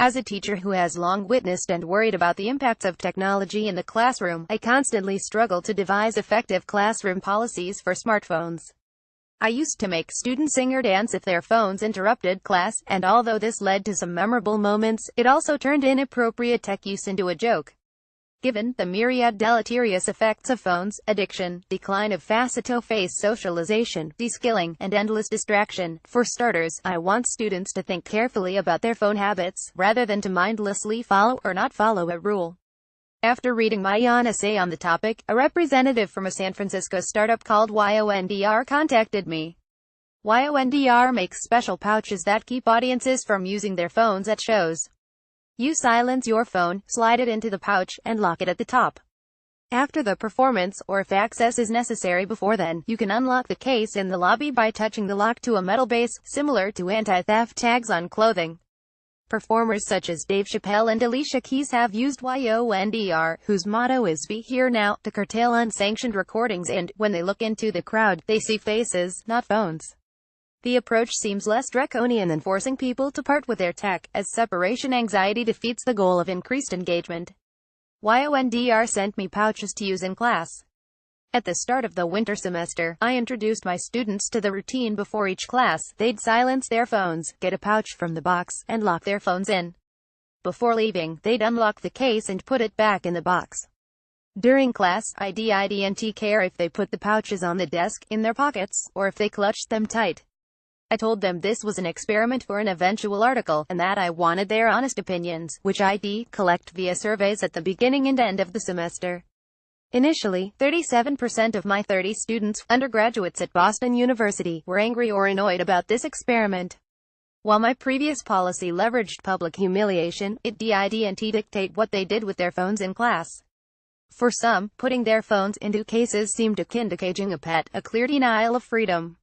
As a teacher who has long witnessed and worried about the impacts of technology in the classroom, I constantly struggle to devise effective classroom policies for smartphones. I used to make students sing or dance if their phones interrupted class, and although this led to some memorable moments, it also turned inappropriate tech use into a joke. Given the myriad deleterious effects of phones, addiction, decline of face-to-face socialization, de-skilling, and endless distraction, for starters, I want students to think carefully about their phone habits, rather than to mindlessly follow or not follow a rule. After reading my own essay on the topic, a representative from a San Francisco startup called YONDR contacted me. YONDR makes special pouches that keep audiences from using their phones at shows. You silence your phone, slide it into the pouch, and lock it at the top. After the performance, or if access is necessary before then, you can unlock the case in the lobby by touching the lock to a metal base, similar to anti-theft tags on clothing. Performers such as Dave Chappelle and Alicia Keys have used YONDR, whose motto is "Be Here Now," to curtail unsanctioned recordings and, when they look into the crowd, they see faces, not phones. The approach seems less draconian than forcing people to part with their tech, as separation anxiety defeats the goal of increased engagement. YONDR sent me pouches to use in class. At the start of the winter semester, I introduced my students to the routine before each class. They'd silence their phones, get a pouch from the box, and lock their phones in. Before leaving, they'd unlock the case and put it back in the box. During class, I didn't care if they put the pouches on the desk, in their pockets, or if they clutched them tight. I told them this was an experiment for an eventual article, and that I wanted their honest opinions, which I'd collect via surveys at the beginning and end of the semester. Initially, 37% of my 30 students, undergraduates at Boston University, were angry or annoyed about this experiment. While my previous policy leveraged public humiliation, it didn't dictate what they did with their phones in class. For some, putting their phones into cases seemed akin to caging a pet, a clear denial of freedom.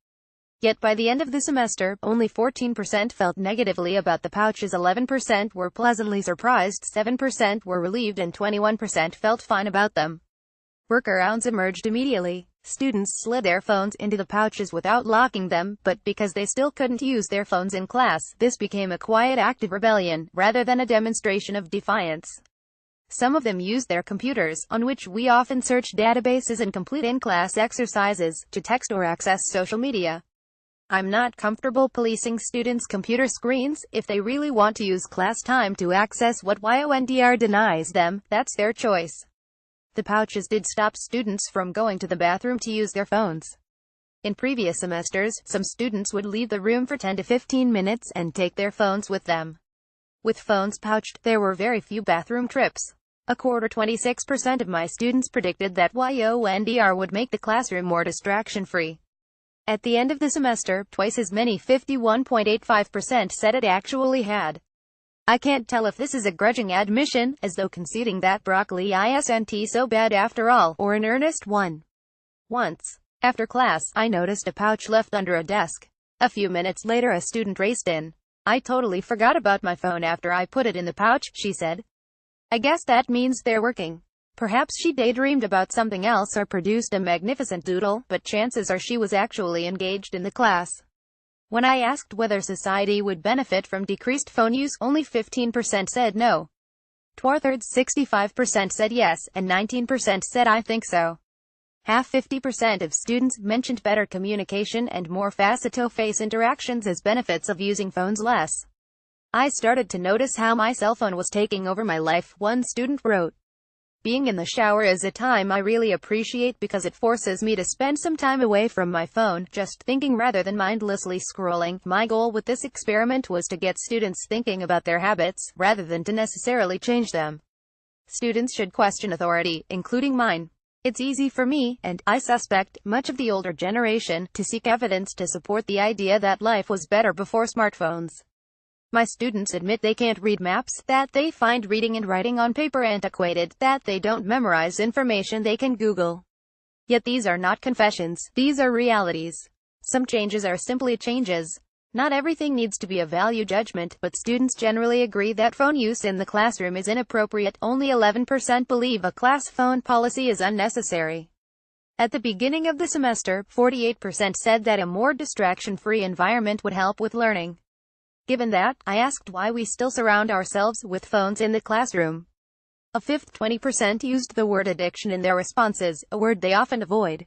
Yet by the end of the semester, only 14% felt negatively about the pouches, 11% were pleasantly surprised, 7% were relieved, and 21% felt fine about them. Workarounds emerged immediately. Students slid their phones into the pouches without locking them, but because they still couldn't use their phones in class, this became a quiet act of rebellion, rather than a demonstration of defiance. Some of them used their computers, on which we often search databases and complete in-class exercises, to text or access social media. I'm not comfortable policing students' computer screens. If they really want to use class time to access what YONDR denies them, that's their choice. The pouches did stop students from going to the bathroom to use their phones. In previous semesters, some students would leave the room for 10 to 15 minutes and take their phones with them. With phones pouched, there were very few bathroom trips. 26% of my students predicted that YONDR would make the classroom more distraction-free. At the end of the semester, twice as many, 51.85%, said it actually had. I can't tell if this is a grudging admission, as though conceding that broccoli isn't so bad after all, or an earnest one. Once, after class, I noticed a pouch left under a desk. A few minutes later a student raced in. "I totally forgot about my phone after I put it in the pouch," she said. "I guess that means they're working." Perhaps she daydreamed about something else or produced a magnificent doodle, but chances are she was actually engaged in the class. When I asked whether society would benefit from decreased phone use, only 15% said no. Two-thirds, 65% said yes, and 19% said "I think so." Half, 50% of students mentioned better communication and more face-to-face interactions as benefits of using phones less. "I started to notice how my cell phone was taking over my life," one student wrote. "Being in the shower is a time I really appreciate because it forces me to spend some time away from my phone, just thinking rather than mindlessly scrolling. My goal with this experiment was to get students thinking about their habits, rather than to necessarily change them. Students should question authority, including mine. It's easy for me, and, I suspect, much of the older generation, to seek evidence to support the idea that life was better before smartphones. My students admit they can't read maps, that they find reading and writing on paper antiquated, that they don't memorize information they can Google. Yet these are not confessions, these are realities. Some changes are simply changes. Not everything needs to be a value judgment, but students generally agree that phone use in the classroom is inappropriate. Only 11% believe a class phone policy is unnecessary. At the beginning of the semester, 48% said that a more distraction-free environment would help with learning. Given that, I asked why we still surround ourselves with phones in the classroom. A fifth 20% used the word addiction in their responses, a word they often avoid.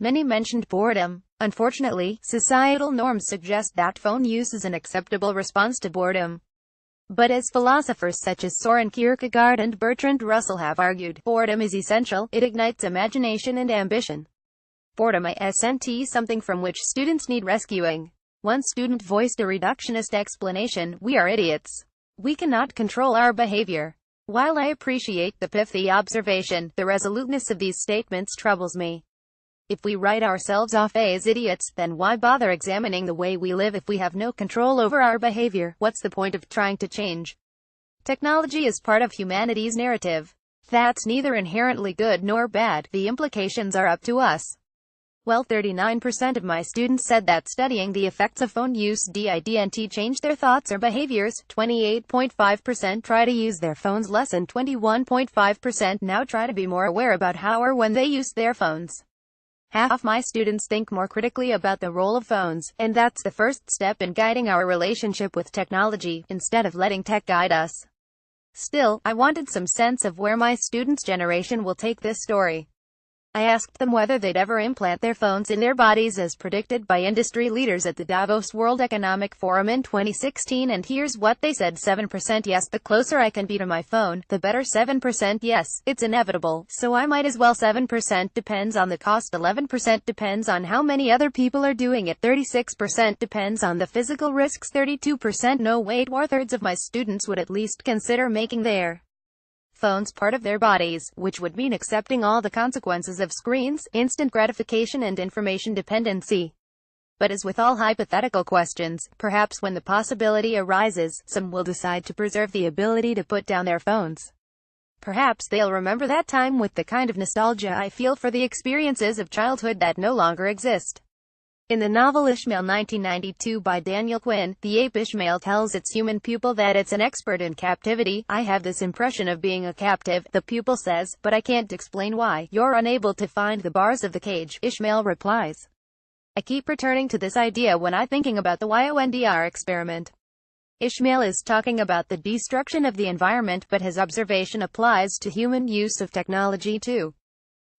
Many mentioned boredom. Unfortunately, societal norms suggest that phone use is an acceptable response to boredom. But as philosophers such as Soren Kierkegaard and Bertrand Russell have argued, boredom is essential. It ignites imagination and ambition. Boredom isn't something from which students need rescuing. One student voiced a reductionist explanation: we are idiots. We cannot control our behavior. While I appreciate the pithy observation, the resoluteness of these statements troubles me. If we write ourselves off as idiots, then why bother examining the way we live if we have no control over our behavior? What's the point of trying to change? Technology is part of humanity's narrative. That's neither inherently good nor bad. The implications are up to us. Well, 39% of my students said that studying the effects of phone use didn't change their thoughts or behaviors. 28.5% try to use their phones less, and 21.5% now try to be more aware about how or when they use their phones. Half my students think more critically about the role of phones, and that's the first step in guiding our relationship with technology, instead of letting tech guide us. Still, I wanted some sense of where my students' generation will take this story. I asked them whether they'd ever implant their phones in their bodies as predicted by industry leaders at the Davos World Economic Forum in 2016, and here's what they said. 7% yes, the closer I can be to my phone, the better. 7% yes, it's inevitable, so I might as well. 7% depends on the cost. 11% depends on how many other people are doing it. 36% depends on the physical risks. 32% no wait. 2/3 of my students would at least consider making their phones part of their bodies, which would mean accepting all the consequences of screens, instant gratification and information dependency. But as with all hypothetical questions, perhaps when the possibility arises, some will decide to preserve the ability to put down their phones. Perhaps they'll remember that time with the kind of nostalgia I feel for the experiences of childhood that no longer exist. In the novel Ishmael 1992 by Daniel Quinn, the ape Ishmael tells its human pupil that it's an expert in captivity. I have this impression of being a captive, the pupil says, but I can't explain why. You're unable to find the bars of the cage, Ishmael replies. I keep returning to this idea when I'm thinking about the YONDR experiment. Ishmael is talking about the destruction of the environment, but his observation applies to human use of technology too.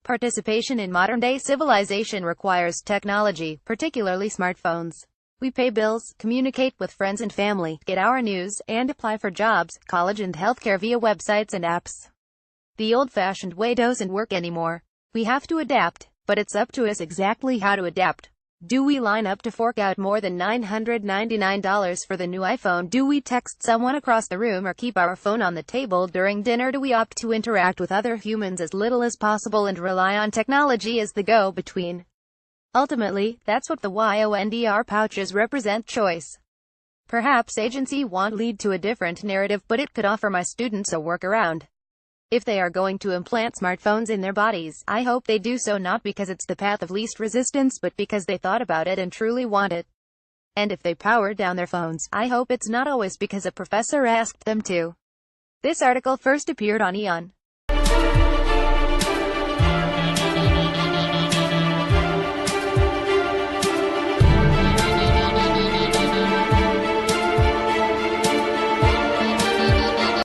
Participation in modern-day civilization requires technology, particularly smartphones. We pay bills, communicate with friends and family, get our news, and apply for jobs, college and healthcare via websites and apps. The old-fashioned way doesn't work anymore. We have to adapt, but it's up to us exactly how to adapt. Do we line up to fork out more than $999 for the new iPhone? Do we text someone across the room or keep our phone on the table during dinner? Do we opt to interact with other humans as little as possible and rely on technology as the go-between? Ultimately, that's what the YONDR pouches represent: choice. Perhaps agency won't lead to a different narrative, but it could offer my students a workaround. If they are going to implant smartphones in their bodies, I hope they do so not because it's the path of least resistance, but because they thought about it and truly want it. And if they power down their phones, I hope it's not always because a professor asked them to. This article first appeared on Aeon.